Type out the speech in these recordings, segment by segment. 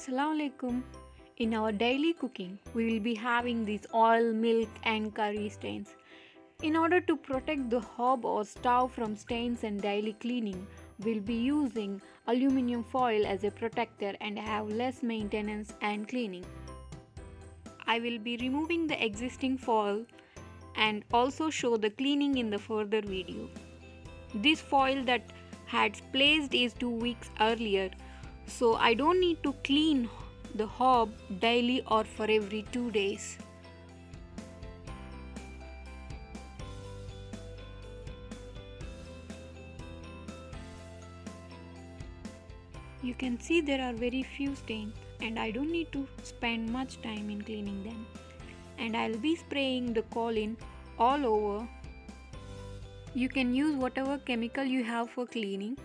Assalamualaikum. In our daily cooking, we will be having these oil, milk, and curry stains. In order to protect the hob or stove from stains and daily cleaning, we'll be using aluminium foil as a protector and have less maintenance and cleaning. I will be removing the existing foil and also show the cleaning in the further video. This foil that had placed is 2 weeks earlier, so I don't need to clean the hob daily or for every 2 days. You can see there are very few stains and I don't need to spend much time in cleaning them. And I'll be spraying the Colin all over. You can use whatever chemical you have for cleaning.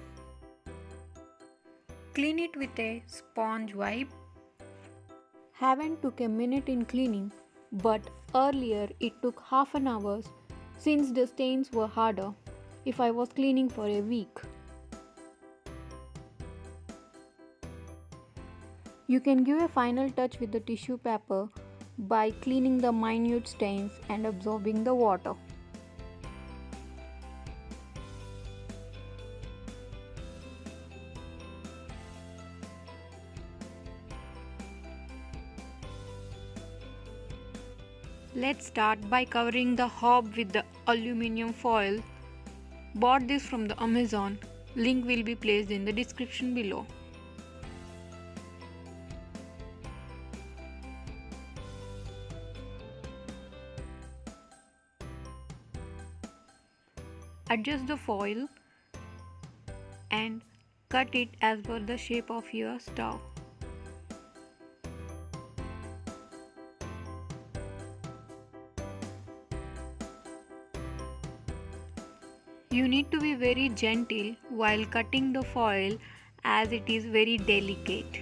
Clean it with a sponge wipe. Haven't took a minute in cleaning, but earlier it took half an hour since the stains were harder if I was cleaning for a week. You can give a final touch with the tissue paper by cleaning the minute stains and absorbing the water. Let's start by covering the hob with the aluminium foil. Bought this from the Amazon. Link will be placed in the description below. Adjust the foil and cut it as per the shape of your stove. You need to be very gentle while cutting the foil as it is very delicate.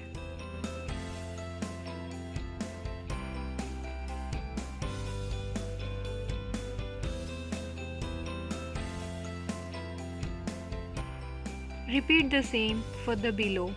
Repeat the same for the below.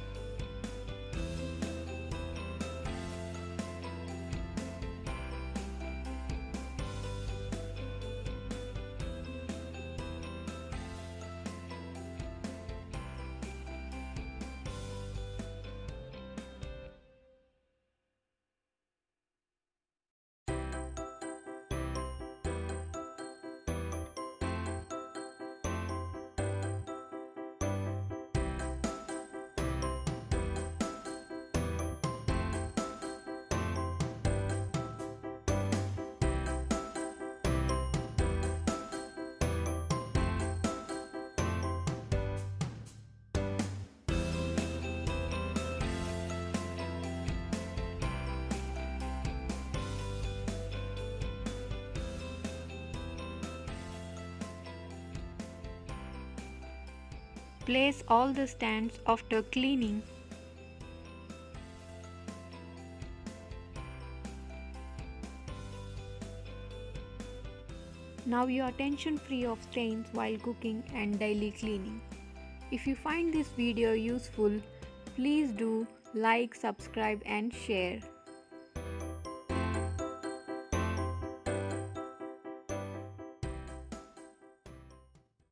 Place all the stands after cleaning. Now you are tension free of stains while cooking and daily cleaning. If you find this video useful, please do like, subscribe and share.